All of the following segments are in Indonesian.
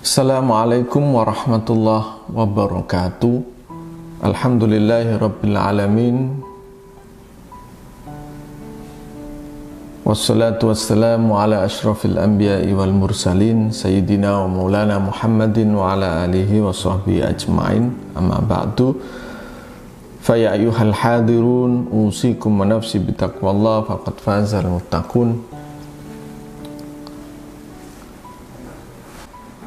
Assalamualaikum warahmatullahi wabarakatuh. Alhamdulillahi rabbil alamin. Wassalatu wassalamu ala ashrafil anbiya'i wal mursalin Sayyidina wa maulana Muhammadin wa ala alihi wa sahbihi ajma'in. Amma ba'du. Faya ayyuhal hadirun, usikum wa nafsi bitaqwallah faqad fazal muttaqun.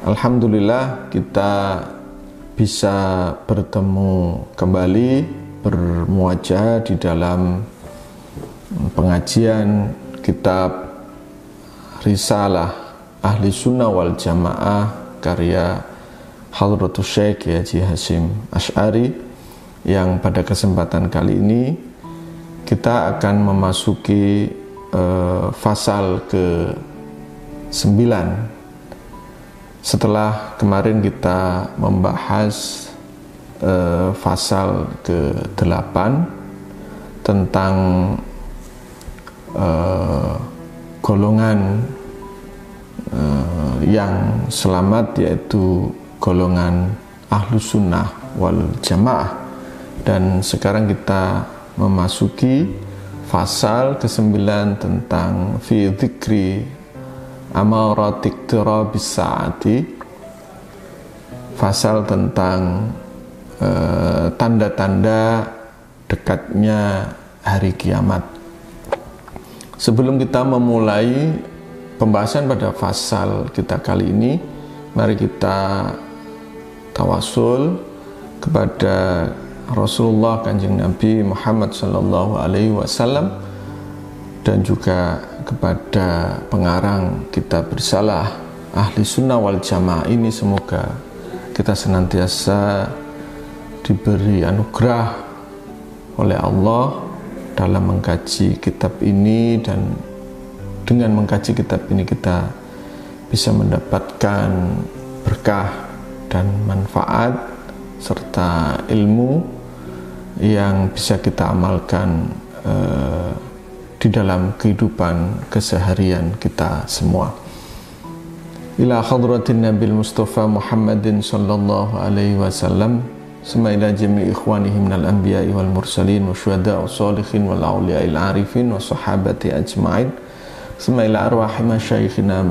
Alhamdulillah kita bisa bertemu kembali, bermuajah di dalam pengajian kitab Risalah Ahli Sunnah wal Jamaah karya Hadratus Syekh Haji Hasyim Asy'ari, yang pada kesempatan kali ini kita akan memasuki fasal ke-9 setelah kemarin kita membahas fasal ke-8 tentang golongan yang selamat, yaitu golongan Ahlus Sunnah wal Jamaah. Dan sekarang kita memasuki fasal ke-9 tentang fi dzikri amaratik tirabis saati, fasal tentang tanda-tanda dekatnya hari kiamat. Sebelum kita memulai pembahasan pada fasal kita kali ini, mari kita tawasul kepada Rasulullah Kanjeng Nabi Muhammad sallallahu alaihi wasallam dan juga kepada pengarang kitab Risalah Ahli Sunnah wal Jamaah ini. Semoga kita senantiasa diberi anugerah oleh Allah dalam mengkaji kitab ini, dan dengan mengkaji kitab ini kita bisa mendapatkan berkah dan manfaat serta ilmu yang bisa kita amalkan di dalam kehidupan keseharian kita semua. Ila hadratin Nabil Mustafa Muhammadin sallallahu alaihi wasallam, summa ila jami'i ikhwanihi minal anbiya'i wal mursalin wa syuhada'i shalihin wal awliya'il arifin wa sahabati ajma'in, summa ila arwahi masyayikhina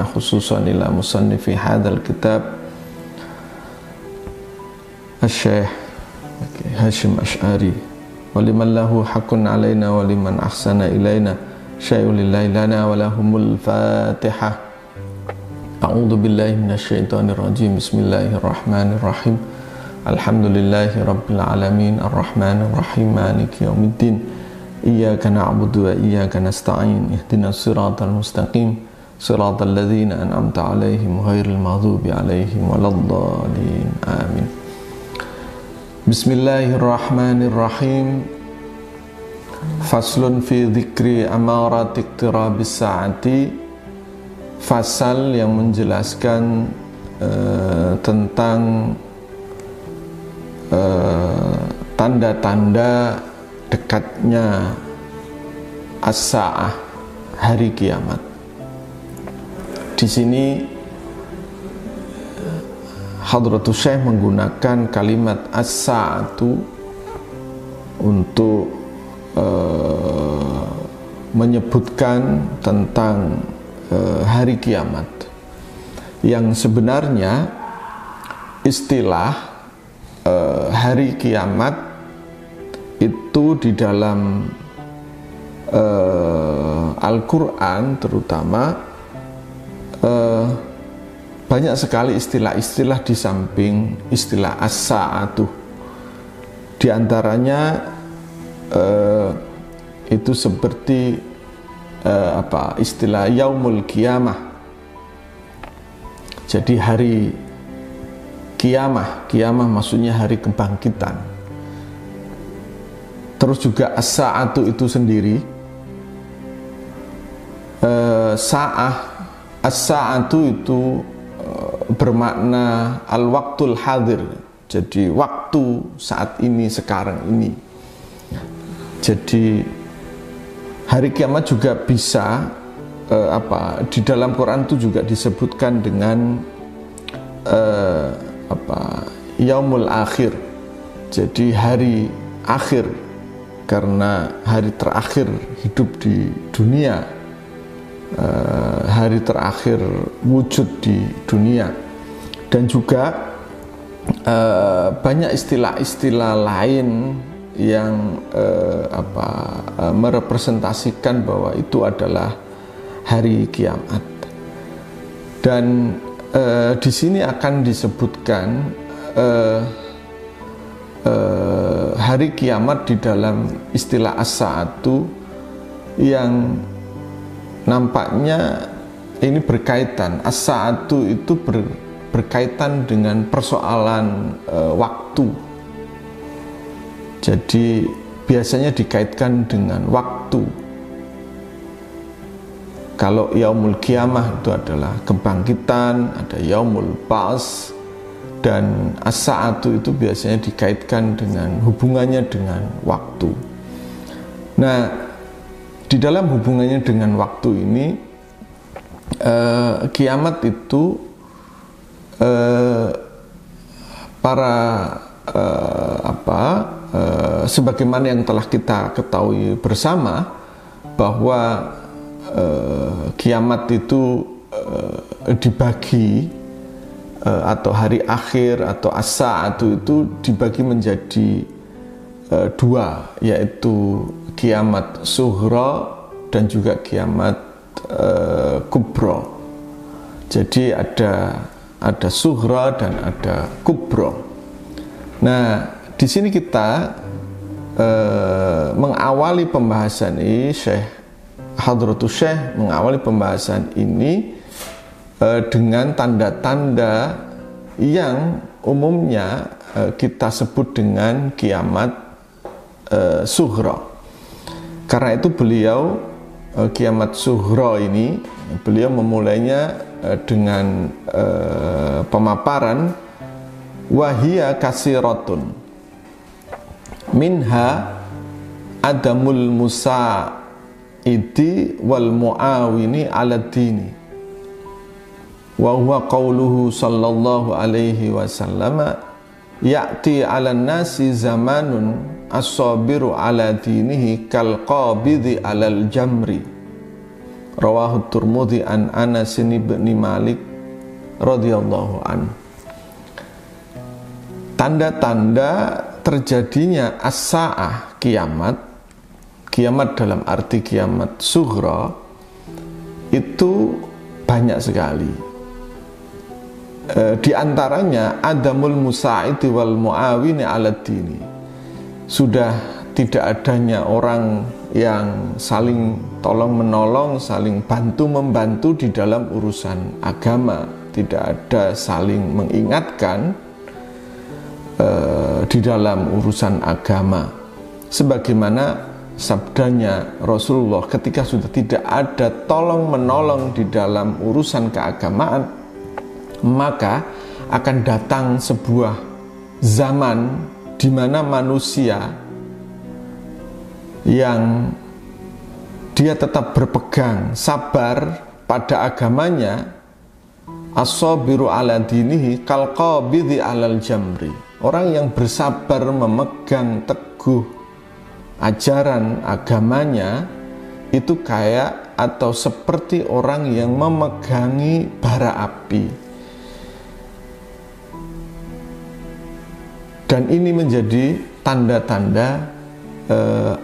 khususan ila musannifi hadzal kitab Asy-Syaikh Hasyim Asy'ari, waliman lahu haqqun alaina waliman ahsana ilaina syai'un lillahi lana walahumul fatihah. A'udzu billahi minasyaitonir rajim. Bismillahirrahmanirrahim. Alhamdulillahi rabbil alamin arrahmanir rahim maliki yaumiddin. Iyyaka na'budu wa iyyaka nasta'in. Ihdinas siratal mustaqim. Siratal ladzina an'amta 'alaihim ghairil maghdubi 'alaihim waladdallin. Amin. Bismillahirrahmanirrahim. Faslun fi dzikri amarati iqtirabis saati, fasal yang menjelaskan tentang tanda-tanda dekatnya as-saah, hari kiamat. Di sini Hadratus Syekh menggunakan kalimat as-sa'atu untuk menyebutkan tentang hari kiamat, yang sebenarnya istilah hari kiamat itu di dalam Al-Quran terutama banyak sekali istilah-istilah di samping istilah as-sa'atu. Di antaranya itu seperti istilah yaumul qiyamah. Jadi hari kiamah, kiamah maksudnya hari kebangkitan. Terus juga as-sa'atu itu sendiri, sa'ah, as-sa'atu itu bermakna al-waktul hadir, jadi waktu saat ini, sekarang ini. Jadi hari kiamat juga bisa di dalam Quran itu juga disebutkan dengan yaumul akhir. Jadi hari akhir, karena hari terakhir hidup di dunia, hari terakhir wujud di dunia. Dan juga banyak istilah-istilah lain yang merepresentasikan bahwa itu adalah hari kiamat. Dan di sini akan disebutkan hari kiamat di dalam istilah as-sa'atu yang nampaknya ini berkaitan. As-sa'atu itu berkaitan dengan persoalan waktu. Jadi biasanya dikaitkan dengan waktu. Kalau yaumul kiamah itu adalah kebangkitan, ada yaumul ba'ats, dan as-sa'atu itu biasanya dikaitkan dengan hubungannya dengan waktu. Nah, di dalam hubungannya dengan waktu ini, kiamat itu sebagaimana yang telah kita ketahui bersama bahwa kiamat itu dibagi atau hari akhir atau as-sa'atu itu dibagi menjadi dua, yaitu kiamat sughra dan juga kiamat kubra. Jadi ada sughra dan ada kubra. Nah, di sini kita mengawali pembahasan ini, Hadratus Syekh mengawali pembahasan ini dengan tanda-tanda yang umumnya kita sebut dengan kiamat sughra. Karena itu beliau kiamat sughra ini beliau memulainya dengan pemaparan wahia kasiratun minha adamul musa'idi wal mu'awini ala dini wa huwa qawluhu sallallahu alaihi wasallam ya'ti ala nasi zamanun as-sabiru ala dinihi kal qabidhi alal jamri rawahu Tirmidzi an Anas bin Malik radhiyallahu an. Tanda-tanda terjadinya as-sa'ah, kiamat dalam arti kiamat sughra itu banyak sekali. Di antaranya adamul musa'idi wal mu'awini ala dini. Sudah tidak adanya orang yang saling tolong menolong, saling bantu membantu di dalam urusan agama. Tidak ada saling mengingatkan di dalam urusan agama, sebagaimana sabdanya Rasulullah ketika sudah tidak ada tolong menolong di dalam urusan keagamaan, maka akan datang sebuah zaman di mana manusia yang dia tetap berpegang sabar pada agamanya, as-sabiru ala dinihi kal qabidhi alal jamri. Orang yang bersabar memegang teguh ajaran agamanya itu kayak atau seperti orang yang memegangi bara api. Dan ini menjadi tanda-tanda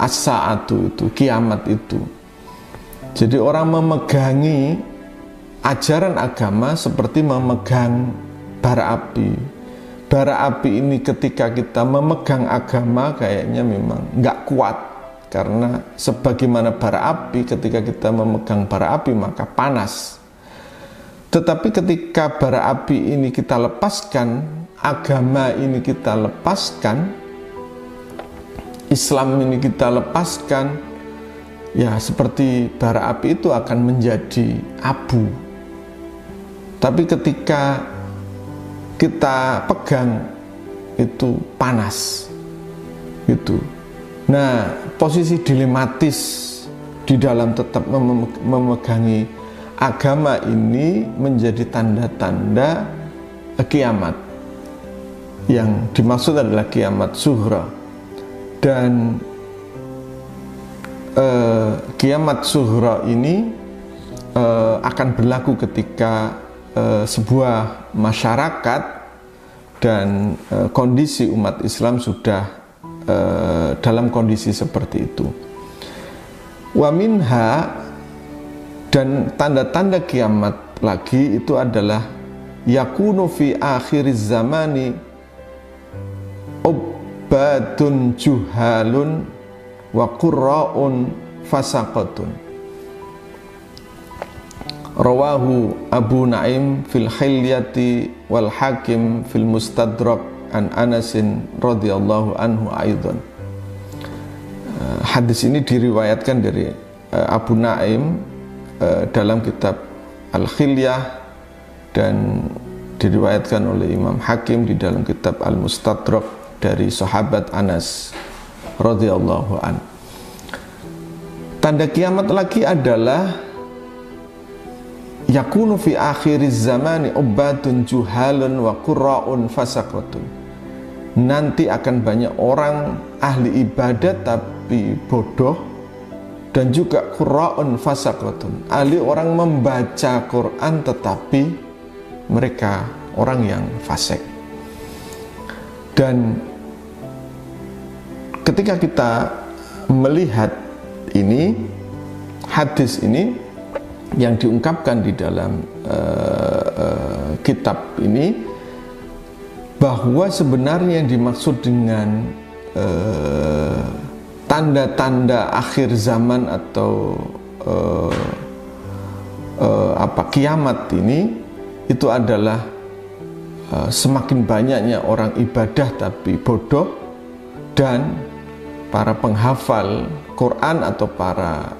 as-sa'atu itu, kiamat itu. Jadi orang memegangi ajaran agama seperti memegang bara api. Bara api ini ketika kita memegang agama kayaknya memang nggak kuat, karena sebagaimana bara api ketika kita memegang bara api maka panas. Tetapi ketika bara api ini kita lepaskan, agama ini kita lepaskan, Islam ini kita lepaskan, ya seperti bara api itu akan menjadi abu. Tapi ketika kita pegang itu panas, itu Nah, posisi dilematis di dalam tetap memegangi agama ini menjadi tanda-tanda kiamat. Yang dimaksud adalah kiamat sughra. Dan kiamat sughra ini akan berlaku ketika sebuah masyarakat dan kondisi umat Islam sudah dalam kondisi seperti itu. Wa minha, dan tanda-tanda kiamat lagi itu adalah yakunu fi akhiriz zamani ubbatun juhalun wa qurra'un fasaqatun. Rawahu Abu Naim fil Hilyati wal Hakim fil Mustadrak an Anasin radhiyallahu anhu aidan. Hadis ini diriwayatkan dari Abu Naim dalam kitab Al-Khilyah dan diriwayatkan oleh Imam Hakim di dalam kitab Al-Mustadrak dari sahabat Anas radhiyallahu an. Tanda kiamat lagi adalah yakunu fi akhiriz zamani ubbatun juhalun wa qurra'un fasaqatun. Nanti akan banyak orang ahli ibadat tapi bodoh, dan juga qurra'un fasaqatun, ahli orang membaca Quran tetapi mereka orang yang fasik. Dan ketika kita melihat ini, hadis ini yang diungkapkan di dalam kitab ini, bahwa sebenarnya yang dimaksud dengan tanda-tanda akhir zaman atau kiamat ini, itu adalah semakin banyaknya orang ibadah tapi bodoh, dan para penghafal Quran atau para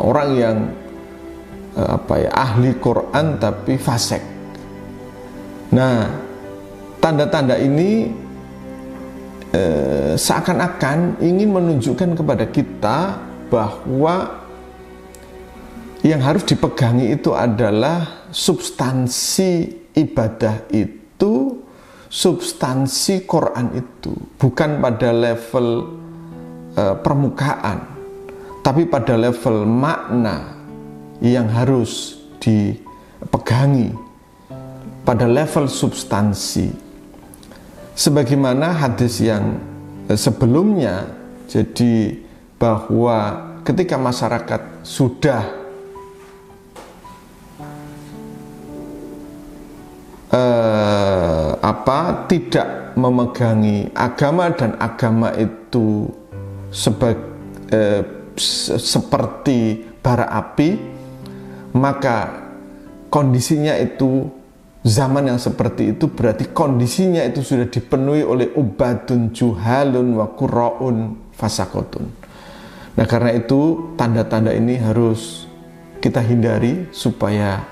orang yang ahli Quran tapi fasik. Nah, tanda-tanda ini seakan-akan ingin menunjukkan kepada kita bahwa yang harus dipegangi itu adalah substansi ibadah itu, substansi Quran itu, bukan pada level permukaan, tapi pada level makna yang harus dipegangi, pada level substansi. Sebagaimana hadis yang sebelumnya, jadi bahwa ketika masyarakat sudah tidak memegangi agama dan agama itu seperti bara api, maka kondisinya itu, zaman yang seperti itu berarti kondisinya itu sudah dipenuhi oleh ubbatun juhalun wa qurra'un fasaqatun. Nah, karena itu tanda-tanda ini harus kita hindari supaya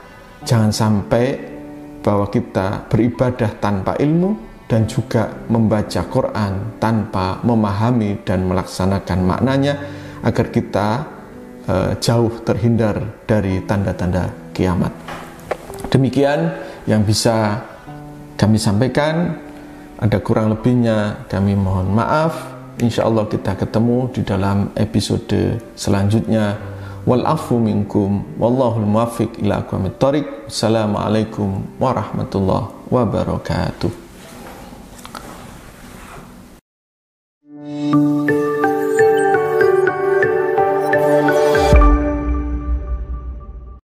jangan sampai bahwa kita beribadah tanpa ilmu dan juga membaca Quran tanpa memahami dan melaksanakan maknanya, agar kita jauh terhindar dari tanda-tanda kiamat. Demikian yang bisa kami sampaikan. Ada kurang lebihnya kami mohon maaf. Insya Allah kita ketemu di dalam episode selanjutnya. Wal afu minkum wallahul muwaffiq ila aqwamit thoriq. Assalamualaikum warahmatullahi wabarakatuh.